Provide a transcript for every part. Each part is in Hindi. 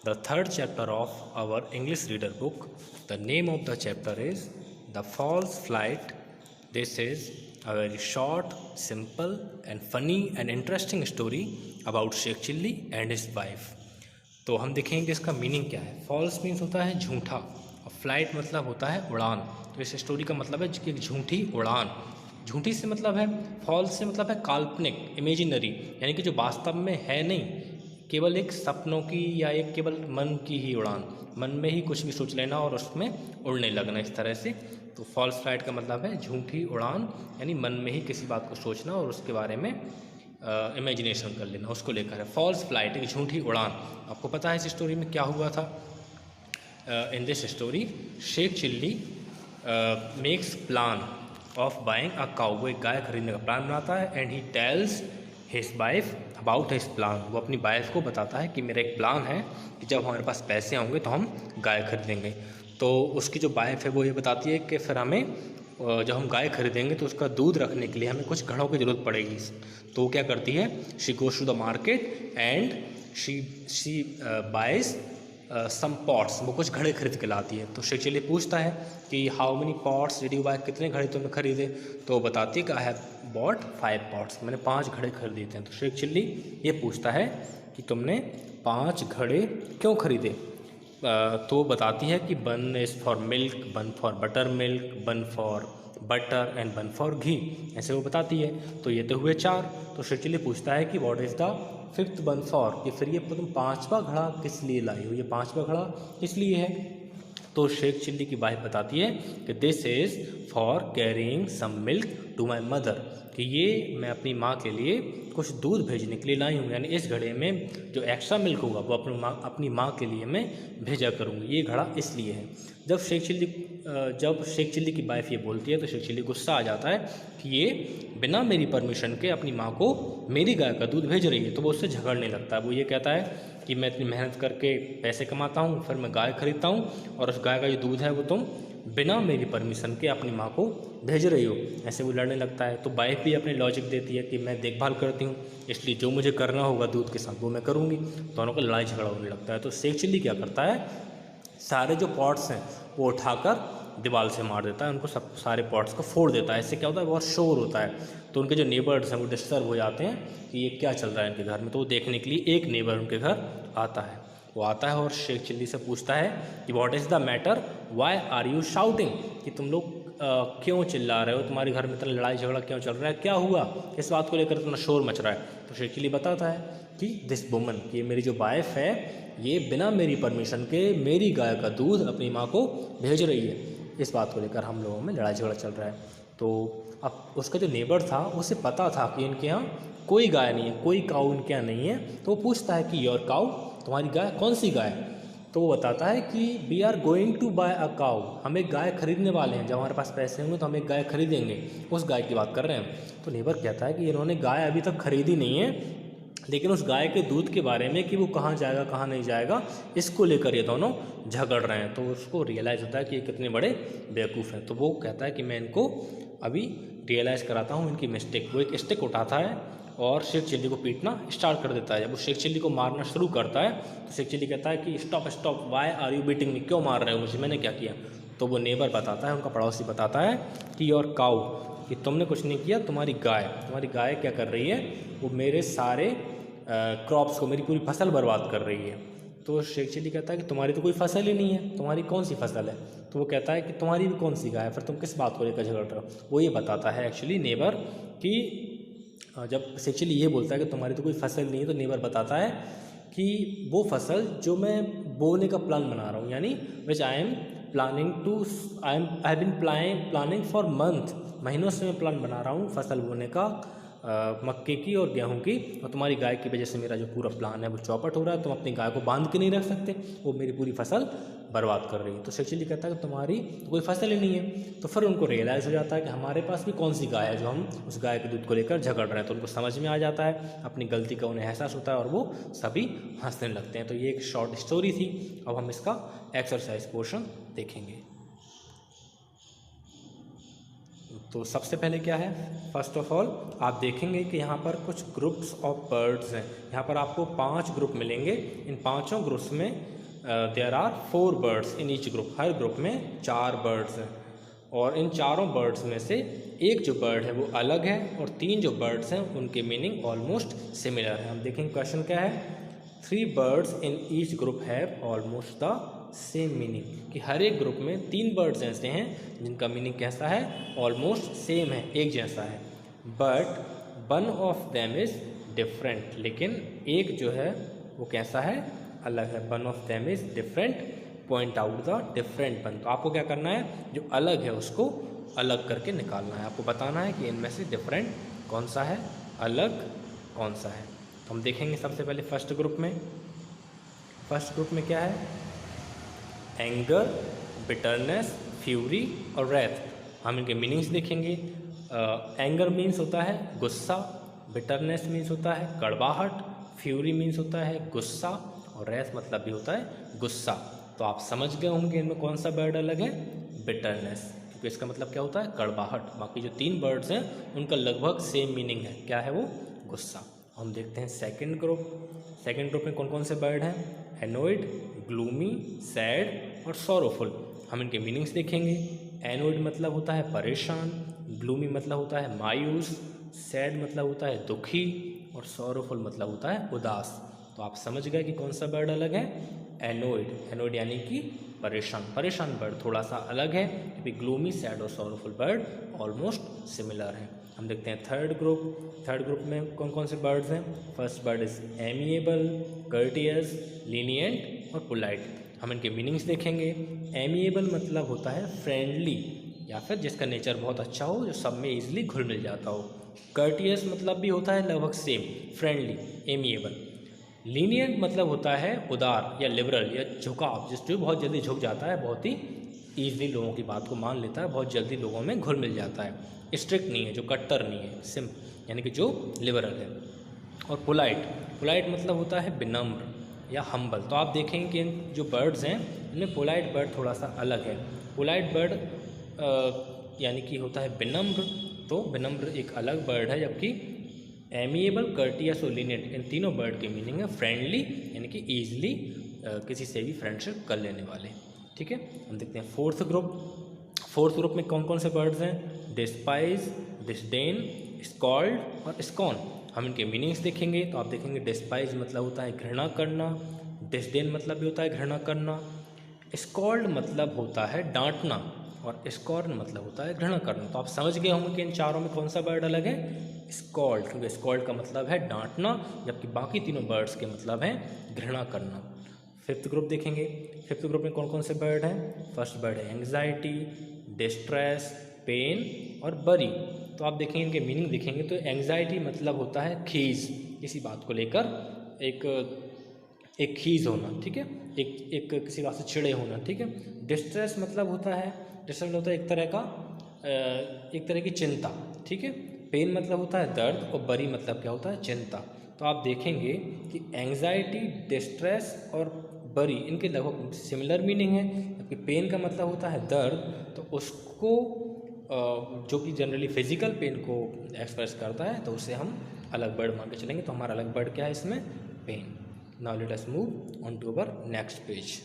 the third chapter of our English reader book. The name of the chapter is The False Flight. This is a very short, simple and funny and interesting story about Sheikh Chilli and his wife. तो हम देखेंगे इसका मीनिंग क्या है. फॉल्स मीन्स होता है झूठा और फ्लाइट मतलब होता है उड़ान. तो इस स्टोरी का मतलब है कि झूठी उड़ान. झूठी से मतलब है, फॉल्स से मतलब है काल्पनिक, इमेजिनरी, यानी कि जो वास्तव में है नहीं, केवल एक सपनों की या एक केवल मन की ही उड़ान. मन में ही कुछ भी सोच लेना और उसमें उड़ने लगना, इस तरह से. तो फॉल्स फ्लाइट का मतलब है झूठी उड़ान, यानी मन में ही किसी बात को सोचना और उसके बारे में इमेजिनेशन कर लेना, उसको लेकर है फॉल्स फ्लाइट, एक झूठी उड़ान. आपको पता है इस स्टोरी में क्या हुआ था. In this story Sheikh Chilli makes plan of buying a cow. वो एक गाय खरीदने का प्लान बनाता है. And he tells his wife about his plan. वो अपनी वाइफ को बताता है कि मेरा एक प्लान है कि जब हमारे पास पैसे होंगे तो हम गाय खरीदेंगे. तो उसकी जो वाइफ है वो ये बताती है कि फिर हमें जब हम गाय खरीदेंगे तो उसका दूध रखने के लिए हमें कुछ घड़ों की ज़रूरत पड़ेगी. तो वो क्या करती है, she goes to the market and she buys some pots. वो कुछ घड़े खरीद के लाती है. तो शेख चिल्ली पूछता है कि how many pots did you buy, कितने घड़े तुमने खरीदे. तो वो बताती है कि आई हैव बॉट 5 पॉट्स, मैंने 5 घड़े खरीदे थे. तो शेख चिल्ली ये पूछता है कि तुमने 5 घड़े क्यों खरीदे. तो बताती है कि 1 is for milk, 1 for butter milk, 1 for butter and 1 for ghee. ऐसे वो बताती है. तो ये तो हुए 4. तो शेख चिल्ली पूछता है कि what is the 5th one for, कि फिर ये तुम 5वां घड़ा किस लिए लाई हो, ये 5वां घड़ा किस लिए है. तो शेख चिल्ली की वाइफ बताती है कि this is for carrying some milk to my mother, कि ये मैं अपनी माँ के लिए कुछ दूध भेजने के लिए लाई हूँ. यानी इस घड़े में जो एक्स्ट्रा मिल्क होगा वो अपनी माँ के लिए मैं भेजा करूँगी. ये घड़ा इसलिए है. जब शेख चिल्ली की वाइफ ये बोलती है तो शेख चिल्ली गुस्सा आ जाता है कि ये बिना मेरी परमिशन के अपनी माँ को मेरी गाय का दूध भेज रही है. तो वो उससे झगड़ने लगता है. वो ये कहता है कि मैं इतनी मेहनत करके पैसे कमाता हूँ, फिर मैं गाय खरीदता हूँ और उस गाय का जो दूध है वो तुम बिना मेरी परमिशन के अपनी माँ को भेज रही हो. ऐसे वो लड़ने लगता है. तो वाइफ भी अपनी लॉजिक देती है कि मैं देखभाल करती हूँ, इसलिए जो मुझे करना होगा दूध के साथ वो मैं करूँगी. दोनों का लड़ाई झगड़ा होने लगता है. तो शेख चिल्ली क्या करता है, सारे जो पॉट्स हैं वो उठाकर दीवार से मार देता है, उनको सब सारे पॉट्स को फोड़ देता है. इससे क्या होता है, बहुत शोर होता है. तो उनके जो नेबर्स हैं वो डिस्टर्ब हो जाते हैं कि ये क्या चल रहा है इनके घर में. तो वो देखने के लिए एक नेबर उनके घर आता है. वो आता है और शेख चिल्ली से पूछता है कि what is the matter, why are you shouting, कि तुम लोग क्यों चिल्ला रहे हो, तुम्हारे घर में इतना लड़ाई झगड़ा क्यों चल रहा है, क्या हुआ, इस बात को लेकर इतना शोर मच रहा है. तो शेख चिल्ली बताता है कि दिस वुमन, कि मेरी जो वाइफ है ये बिना मेरी परमिशन के मेरी गाय का दूध अपनी माँ को भेज रही है. इस बात को लेकर हम लोगों में लड़ाई झगड़ा चल रहा है. तो अब उसका जो नेबर था उसे पता था कि इनके यहाँ कोई गाय नहीं है, कोई काऊ इनके यहाँ नहीं है. तो वो पूछता है कि योर काऊ, तुम्हारी गाय कौन सी गाय. तो वो बताता है कि we are going to buy a cow, हम एक गाय खरीदने वाले हैं, जब हमारे पास पैसे होंगे तो हम एक गाय खरीदेंगे. उस गाय की बात कर रहे हैं. तो नेबर कहता है कि इन्होंने गाय अभी तक खरीदी नहीं है, लेकिन उस गाय के दूध के बारे में कि वो कहाँ जाएगा कहाँ नहीं जाएगा, इसको लेकर ये दोनों झगड़ रहे हैं. तो उसको रियलाइज़ होता है कि ये कितने बड़े बेवकूफ़ हैं. तो वो कहता है कि मैं इनको अभी रियलाइज़ कराता हूँ इनकी मिस्टेक. वो एक स्टिक उठाता है और शेख चिल्ली को पीटना स्टार्ट कर देता है. जब वो शेख चिल्ली को मारना शुरू करता है तो शेख चिल्ली कहता है कि stop stop, why are you beating me, क्यों मार रहे हो मुझे, मैंने क्या किया. तो वो नेबर बताता है, उनका पड़ोसी बताता है कि योर काऊ, कि तुमने कुछ नहीं किया, तुम्हारी गाय क्या कर रही है, वो मेरे सारे क्रॉप्स को, मेरी पूरी फसल बर्बाद कर रही है. तो शेख चिल्ली कहता है कि तुम्हारी तो कोई फसल ही नहीं है, तुम्हारी कौन सी फसल है. तो वो कहता है कि तुम्हारी भी कौन सी गाय है, फिर तुम किस बात को लेकर झगड़ रहे हो. वो ये बताता है एक्चुअली नेबर कि जब शेख चिल्ली ये बोलता है कि तुम्हारी तो कोई फसल नहीं है, तो नेबर बताता है कि वो फसल जो मैं बोने का प्लान बना रहा हूँ, यानी which I have been planning for month, महीनों से मैं प्लान बना रहा हूँ फसल बोने का, मक्के की और गेहूं की. और तुम्हारी गाय की वजह से मेरा जो पूरा प्लान है वो चौपट हो रहा है. तुम अपनी गाय को बांध के नहीं रख सकते, वो मेरी पूरी फसल बर्बाद कर रही है. तो शेख चिल्ली कहता है कि तुम्हारी तो कोई फसल ही नहीं है. तो फिर उनको रियलाइज़ हो जाता है कि हमारे पास भी कौन सी गाय है जो हम उस गाय के दूध को लेकर झगड़ रहे हैं. तो उनको समझ में आ जाता है, अपनी गलती का उन्हें एहसास होता है और वो सभी हंसने लगते हैं. तो ये एक शॉर्ट स्टोरी थी. अब हम इसका एक्सरसाइज पोर्शन देखेंगे. तो सबसे पहले क्या है, फर्स्ट ऑफ ऑल आप देखेंगे कि यहाँ पर कुछ ग्रुप्स ऑफ बर्ड्स हैं। यहाँ पर आपको 5 ग्रुप मिलेंगे। इन पाँचों ग्रुप्स में there are 4 birds in each group. हर ग्रुप में 4 बर्ड्स हैं और इन चारों बर्ड्स में से एक जो बर्ड है वो अलग है और 3 जो बर्ड्स हैं उनके मीनिंग ऑलमोस्ट सिमिलर है। हम देखेंगे क्वेश्चन क्या है, 3 birds in each group have almost the same meaning, कि हर एक ग्रुप में 3 बर्ड्स ऐसे हैं जिनका मीनिंग कैसा है, ऑलमोस्ट सेम है, एक जैसा है। But one of them is different, लेकिन एक जो है वो कैसा है, अलग है। One of them is different, point out the different one. तो आपको क्या करना है, जो अलग है उसको अलग करके निकालना है। आपको बताना है कि इनमें से डिफरेंट कौन सा है, अलग कौन सा है। तो हम देखेंगे सबसे पहले फर्स्ट ग्रुप में क्या है, एंगर, बिटरनेस, फ्यूरी और रैथ। हम इनके मीनिंग्स देखेंगे। एंगर मीन्स होता है गुस्सा, बिटरनेस मीन्स होता है कड़वाहट, फ्यूरी मीन्स होता है गुस्सा और रैथ मतलब भी होता है गुस्सा। तो आप समझ गए होंगे इनमें कौन सा वर्ड अलग है, बिटरनेस, क्योंकि इसका मतलब क्या होता है, कड़वाहट। बाकी जो 3 वर्ड्स हैं उनका लगभग सेम मीनिंग है, क्या है वो, गुस्सा। हम देखते हैं सेकंड ग्रुप में कौन कौन से वर्ड हैं, एनोइड, ग्लूमी, सैड और सॉरोफुल। हम इनके मीनिंग्स देखेंगे। एनोइड मतलब होता है परेशान, ग्लूमी मतलब होता है मायूस, सैड मतलब होता है दुखी और सॉरोफुल मतलब होता है उदास। तो आप समझ गए कि कौन सा वर्ड अलग है, एनोइड यानी कि परेशान वर्ड थोड़ा सा अलग है, क्योंकि ग्लूमी, सैड और सॉरोफुल वर्ड ऑलमोस्ट सिमिलर हैं। हम देखते हैं थर्ड ग्रुप में कौन कौन से वर्ड्स हैं। First word is amiable, courteous, lenient और पोलाइट। हम इनके मीनिंग्स देखेंगे। एमिएबल मतलब होता है फ्रेंडली या फिर जिसका नेचर बहुत अच्छा हो, जो सब में ईजिली घुल मिल जाता हो। कर्टियस मतलब भी होता है लगभग सेम, फ्रेंडली, एमिएबल। लीनिएंट मतलब होता है उदार या लिबरल या झुकाव, जो बहुत जल्दी झुक जाता है, बहुत ही ईजिली लोगों की बात को मान लेता है, बहुत जल्दी लोगों में घुल मिल जाता है। स्ट्रिक्ट नहीं है, जो कट्टर नहीं है, यानी कि जो लिबरल है। और पोलाइट मतलब होता है विनम्र या हम्बल। तो आप देखेंगे कि इन जो बर्ड्स हैं इनमें पोलाइट बर्ड थोड़ा सा अलग है। पोलाइट बर्ड यानी कि होता है विनम्र, तो विनम्र एक अलग बर्ड है, जबकि एमिएबल, कर्टियस और लीनिएंट इन तीनों वर्ड के मीनिंग है फ्रेंडली, यानी कि ईजिली किसी से भी फ्रेंडशिप कर लेने वाले। ठीक है, हम देखते हैं फोर्थ ग्रुप में कौन कौन से वर्ड्स हैं, डिस्पाइज, डिसडेन, स्कॉल्ड और स्कॉन। हम इनके मीनिंग्स देखेंगे। तो आप देखेंगे डिस्पाइज मतलब होता है घृणा करना, डिसडेन मतलब भी होता है घृणा करना, स्कॉल्ड मतलब होता है डांटना और स्कॉर्न मतलब होता है घृणा करना। तो आप समझ गए होंगे कि इन चारों में कौन सा वर्ड अलग है, स्कॉल्ड, क्योंकि स्कॉल्ड का मतलब है डांटना, जबकि बाकी तीनों वर्ड्स के मतलब हैं घृणा करना। फिफ्थ ग्रुप देखेंगे। फिफ्थ ग्रुप में कौन कौन से वर्ड हैं। फर्स्ट वर्ड है एंग्जाइटी, डिस्ट्रेस, पेन और बरी। तो आप देखेंगे इनके मीनिंग देखेंगे तो एंग्जाइटी मतलब होता है खीज, किसी बात को लेकर एक खीज होना, ठीक है, एक किसी बात से चिड़े होना, ठीक है। डिस्ट्रेस मतलब होता है एक तरह की चिंता, ठीक है। पेन मतलब होता है दर्द और बरी मतलब क्या होता है, चिंता। तो आप देखेंगे कि एंग्जाइटी, डिस्ट्रेस और बरी इनके लगभग सिमिलर मीनिंग है। जबकि पेन का मतलब होता है दर्द, तो उसको जो कि जनरली फिजिकल पेन को एक्सप्रेस करता है, तो उसे हम अलग वर्ड मान के चलेंगे। तो हमारा अलग वर्ड क्या है इसमें, pen. Now let us move on to our next page.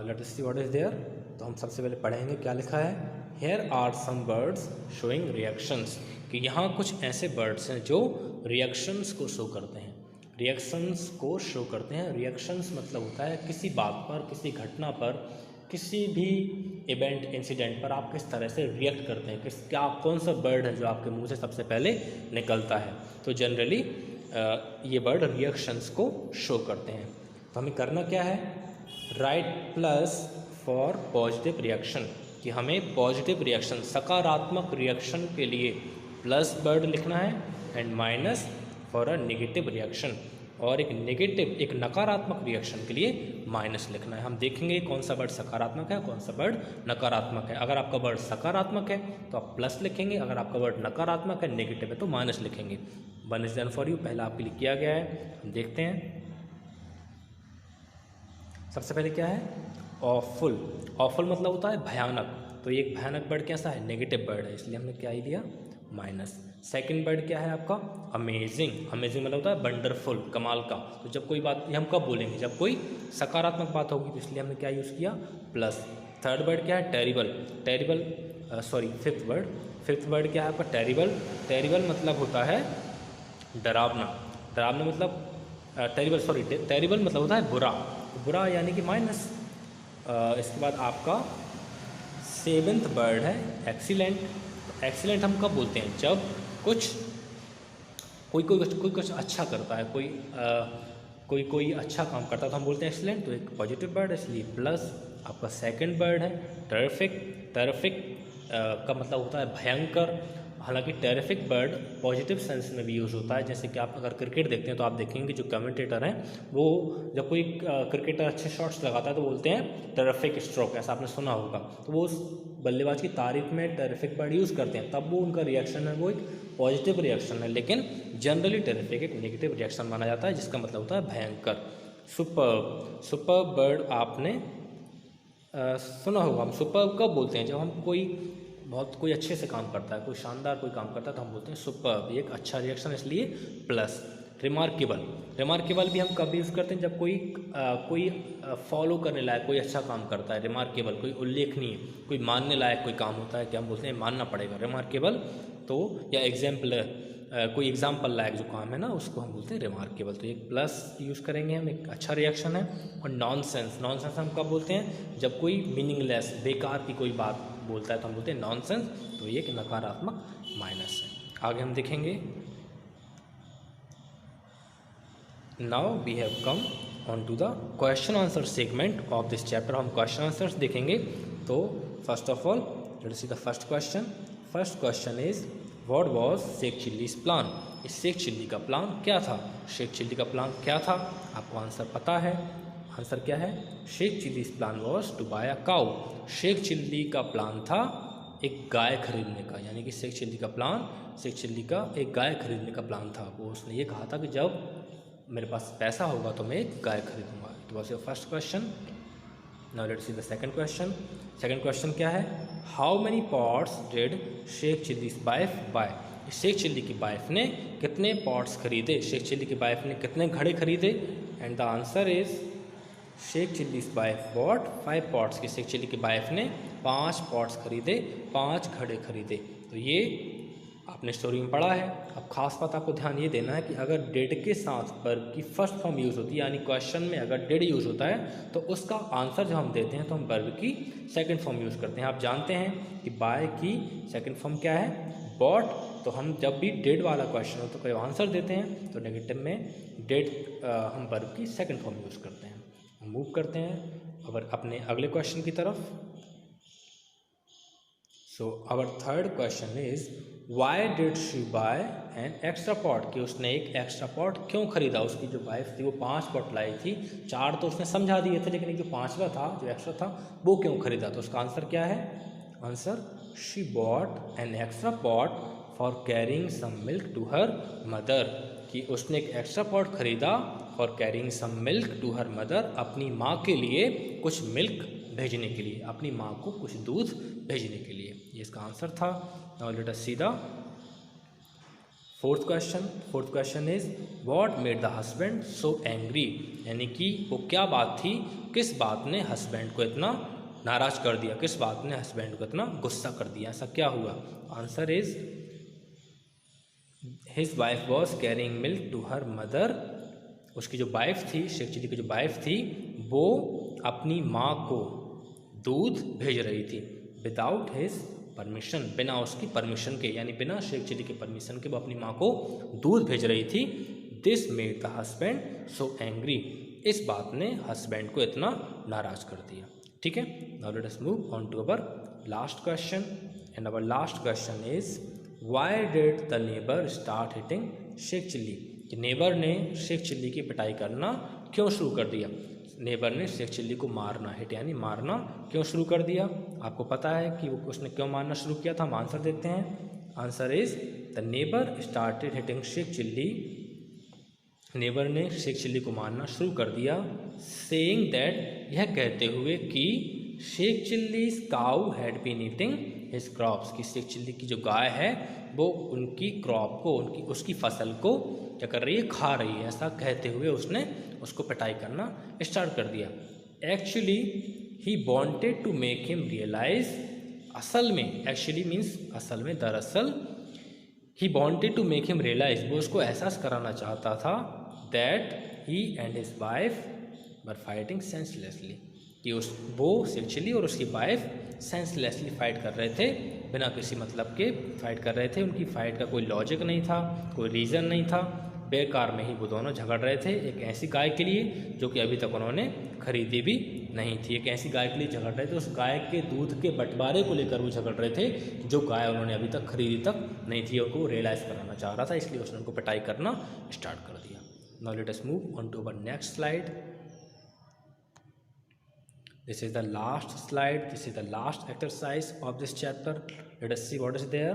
Let us see what is there. तो हम सबसे पहले पढ़ेंगे क्या लिखा है। Here are some birds showing reactions, कि यहाँ कुछ ऐसे बर्ड्स हैं जो रिएक्शंस को शो करते हैं। रिएक्शंस मतलब होता है किसी बात पर, किसी घटना पर, किसी भी इवेंट, इंसिडेंट पर आप किस तरह से रिएक्ट करते हैं, क्या कौन सा वर्ड है जो आपके मुंह से सबसे पहले निकलता है। तो जनरली ये वर्ड रिएक्शंस को शो करते हैं। तो हमें करना क्या है, right plus for positive reaction, कि हमें पॉजिटिव रिएक्शन, सकारात्मक रिएक्शन के लिए प्लस वर्ड लिखना है and minus for a negative reaction, और एक नकारात्मक रिएक्शन के लिए माइनस लिखना है। हम देखेंगे कौन सा वर्ड सकारात्मक है, कौन सा वर्ड नकारात्मक है। अगर आपका वर्ड सकारात्मक है तो आप प्लस लिखेंगे, अगर आपका वर्ड नकारात्मक है, नेगेटिव है, तो माइनस लिखेंगे। 1 इज डन फॉर यू, पहला आपके लिए किया गया है। हम देखते हैं सबसे पहले क्या है, ऑफुल, ऑफुल मतलब होता है भयानक, तो ये एक भयानक वर्ड कैसा है, नेगेटिव वर्ड है, इसलिए हमने क्या ही दिया माइनस। सेकंड वर्ड क्या है आपका, अमेजिंग, अमेजिंग मतलब होता है वंडरफुल, कमाल का। तो जब कोई बात, ये हम कब बोलेंगे, जब कोई सकारात्मक बात होगी, तो इसलिए हमने क्या यूज़ किया, प्लस। थर्ड वर्ड क्या है, terrible, terrible sorry fifth word क्या है आपका, टेरिबल, टेरिबल मतलब होता है डरावना, डरावना मतलब टेरिबल मतलब होता है बुरा, बुरा यानी कि माइनस। इसके बाद आपका सेवेंथ वर्ड है एक्सीलेंट। एक्सीलेंट हम कब बोलते हैं, जब कोई कुछ अच्छा करता है, कोई अच्छा काम करता है तो हम बोलते हैं एक्सीलेंट, तो एक पॉजिटिव वर्ड है इसलिए प्लस। आपका सेकंड वर्ड है टेरिफिक, टेरिफिक का मतलब होता है भयंकर। हालांकि टेरिफिक वर्ड पॉजिटिव सेंस में भी यूज़ होता है, जैसे कि आप अगर क्रिकेट देखते हैं तो आप देखेंगे जो कमेंटेटर हैं वो जब कोई क्रिकेटर अच्छे शॉट्स लगाता है तो बोलते हैं टेरिफिक स्ट्रोक, ऐसा आपने सुना होगा। तो वो उस बल्लेबाज की तारीफ में टेरिफिक वर्ड यूज़ करते हैं, तब वो उनका रिएक्शन है वो एक पॉजिटिव रिएक्शन है, लेकिन जनरली टेरिफिक एक नेगेटिव रिएक्शन माना जाता है जिसका मतलब होता है भयंकर। सुपर्ब, सुपर्ब वर्ड आपने सुना होगा। हम सुपर्ब कब बोलते हैं, जब हम कोई अच्छे से काम करता है, कोई शानदार कोई काम करता है तो हम बोलते हैं सुपर्ब, ये एक अच्छा रिएक्शन इसलिए प्लस। रिमार्केबल, रिमार्केबल भी हम कब यूज़ करते हैं, जब कोई फॉलो करने लायक कोई अच्छा काम करता है, रिमार्केबल कोई उल्लेखनीय, कोई मानने लायक कोई काम होता है, क्या हम बोलते हैं मानना पड़ेगा रिमार्केबल। तो या कोई एग्जाम्पल लायक जो काम है ना उसको हम बोलते हैं रिमार्केबल, तो एक प्लस यूज़ करेंगे हम, एक अच्छा रिएक्शन है। और नॉनसेंस, नॉनसेंस हम कब बोलते हैं, जब कोई मीनिंगलेस बेकार की कोई बात बोलता है तो हम बोलते हैं नॉनसेंस, तो ये एक नकारात्मक माइनस है। आगे हम देखेंगे, now we have come on to the question answer segment of this chapter. हम क्वेश्चन आंसर्स देखेंगे। तो first of all let's see the first question. First question is what was Sheikh Chilli's plan. इस शेख चिल्ली का प्लान क्या था, शेख चिल्ली का प्लान क्या था, आपको आंसर पता है। आंसर क्या है, Sheikh Chilli's plan was to buy a cow. Sheikh Chilli का प्लान था एक गाय खरीदने का, यानी कि शेख चिल्ली का एक गाय खरीदने का प्लान था। वो उसने ये कहा था कि जब मेरे पास पैसा होगा तो मैं एक गाय खरीदूंगा। It was your first question. Now let's see the second question. Second question क्या है, how many pots did Sheikh Chilli's wife buy. Sheikh Chilli की वाइफ ने कितने पॉट्स खरीदे, शेख चिल्ली की वाइफ ने कितने घड़े खरीदे। And the answer is Sheikh Chilli's wife bought 5 pots. की शेख चिल्ली की वाइफ ने 5 पॉट्स खरीदे, 5 घड़े खरीदे। तो ये आपने स्टोरी में पढ़ा है। अब खास बात आपको ध्यान ये देना है कि अगर डिड के साथ वर्ब की फर्स्ट फॉर्म यूज़ होती है, यानी क्वेश्चन में अगर डिड यूज़ होता है तो उसका आंसर जब हम देते हैं तो हम वर्ब की सेकंड फॉर्म यूज़ करते हैं। आप जानते हैं कि बाय की सेकंड फॉर्म क्या है, बॉट। तो हम जब भी डिड वाला क्वेश्चन हो तो कोई आंसर देते हैं तो नेगेटिव में डिड हम वर्ब की सेकंड फॉर्म यूज़ करते हैं। मूव करते हैं अब अपने अगले क्वेश्चन की तरफ। So our third question is why did she buy an extra pot. कि उसने एक एक्स्ट्रा पॉट क्यों खरीदा। उसकी जो वाइफ थी वो 5 पॉट लाई थी, 4 तो उसने समझा दिए थे, लेकिन जो 5वां था जो एक्स्ट्रा था वो क्यों खरीदा। तो उसका आंसर क्या है, answer she bought an extra pot for carrying some milk to her mother. कि उसने एक एक्स्ट्रा पॉट खरीदा for carrying some milk to her mother, अपनी माँ के लिए कुछ मिल्क भेजने के लिए, अपनी माँ को कुछ दूध भेजने के लिए। ये इसका आंसर था। Now let us see the fourth question. Fourth question is what made the husband so angry. यानी कि वो क्या बात थी, किस बात ने हस्बैंड को इतना नाराज कर दिया, किस बात ने हस्बैंड को इतना गुस्सा कर दिया, ऐसा क्या हुआ। Answer is his wife was carrying milk to her mother. उसकी जो वाइफ थी, शेख चिल्ली की जो वाइफ थी, वो अपनी माँ को दूध भेज रही थी विदाउट हिज परमिशन, बिना उसकी परमिशन के, यानी बिना शेख चिल्ली के परमिशन के वो अपनी माँ को दूध भेज रही थी। This made the husband so angry. इस बात ने हस्बैंड को इतना नाराज कर दिया। ठीक है, now let us move on to our last question. And our last question is why did the neighbour start hitting Sheikh Chilli. कि नेबर ने शेख चिल्ली की पिटाई करना क्यों शुरू कर दिया। नेबर ने शेख चिल्ली को मारना, हिट यानी मारना, क्यों शुरू कर दिया। आपको पता है कि वो उसने क्यों मारना शुरू किया था। हम आंसर देते हैं। Answer is the neighbour started hitting Sheikh Chilli neighbour ने शेख चिल्ली को मारना शुरू कर दिया, सेइंग दैट, यह कहते हुए कि Sheikh Chilli's cow had been eating his crops, कि शेख चिल्ली की जो गाय है वो उनकी क्रॉप को, उसकी फसल को क्या कर रही है, खा रही है। ऐसा कहते हुए उसने उसको पिटाई करना स्टार्ट कर दिया। Actually he wanted to make him realise, असल में, एक्चुअली मीन्स असल में, दरअसल, he wanted to make him realise, वो उसको एहसास कराना चाहता था, that he and his wife were fighting senselessly, कि वो शेख चिल्ली और उसकी वाइफ सेंसलेसली फाइट कर रहे थे, बिना किसी मतलब के फाइट कर रहे थे। उनकी फाइट का कोई लॉजिक नहीं था, कोई रीज़न नहीं था, बेकार में ही वो दोनों झगड़ रहे थे एक ऐसी गाय के लिए जो कि अभी तक उन्होंने खरीदी भी नहीं थी। एक ऐसी गाय के लिए झगड़ रहे थे, उस गाय के दूध के बंटवारे को लेकर वो झगड़ रहे थे, जो गाय उन्होंने अभी तक खरीदी तक नहीं थी। उनको रियलाइज़ कराना चाह रहा था, इसलिए उसने उनको पिटाई करना स्टार्ट कर दिया। Now let us move on to our next slide. This is the last slide. This is the last exercise of this chapter. Let us see what is there.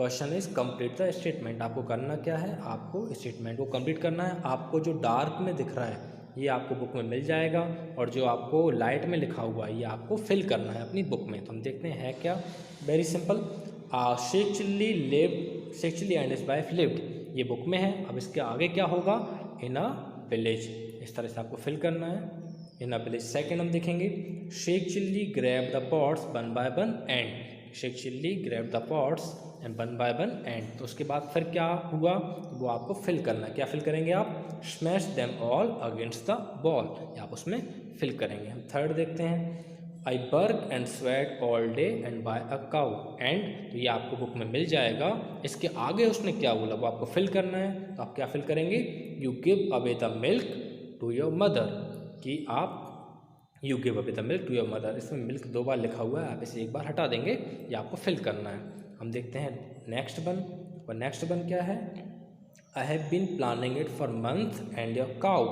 Question is complete the statement. आपको करना क्या है, आपको स्टेटमेंट को कंप्लीट करना है। आपको जो डार्क में दिख रहा है ये आपको बुक में मिल जाएगा, और जो आपको लाइट में लिखा हुआ है ये आपको फिल करना है अपनी बुक में। तो हम देखते हैं क्या। Very simple. Sheikh Chilli and his wife lived, ये बुक में है। अब इसके आगे क्या होगा, इन अ विलेज, इस तरह से आपको फिल करना है, इन अ विलेज। सेकेंड हम देखेंगे, Sheikh Chilli grab the pots one by one and, Sheikh Chilli grab the pots and one by one and. तो उसके बाद फिर क्या हुआ वो आपको फिल करना है। क्या फिल करेंगे आप, smash them all against the ball, आप उसमें फिल करेंगे। हम थर्ड देखते हैं, I work and sweat all day and buy a cow and, तो ये आपको बुक में मिल जाएगा। इसके आगे उसने क्या बोला वो आपको फिल करना है। तो आप क्या फिल करेंगे, you give away the milk to your mother, कि आप you give away the milk to your mother. इसमें मिल्क 2 बार लिखा हुआ है, आप इसे 1 बार हटा देंगे, ये आपको फिल करना है। हम देखते हैं नेक्स्ट वन। और नेक्स्ट वन क्या है, I have been planning it for month and your cow,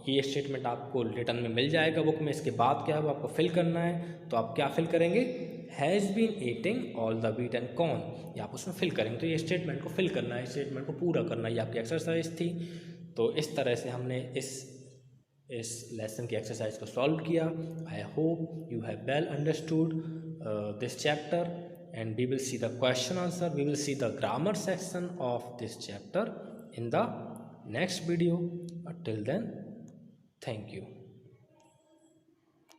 ये स्टेटमेंट आपको रिटर्न में मिल जाएगा बुक में। इसके बाद क्या है वो आपको फिल करना है। तो आप क्या फिल करेंगे, has been eating all the wheat and corn, ये आप उसमें फिल करेंगे। तो ये स्टेटमेंट को फिल करना है, स्टेटमेंट को पूरा करना है, ये आपकी एक्सरसाइज थी। तो इस तरह से हमने इस लेसन की एक्सरसाइज को सॉल्व किया। I hope you have well understood this chapter and we will see the question answer, we will see the grammar section of this chapter in the next video. Till then, thank you.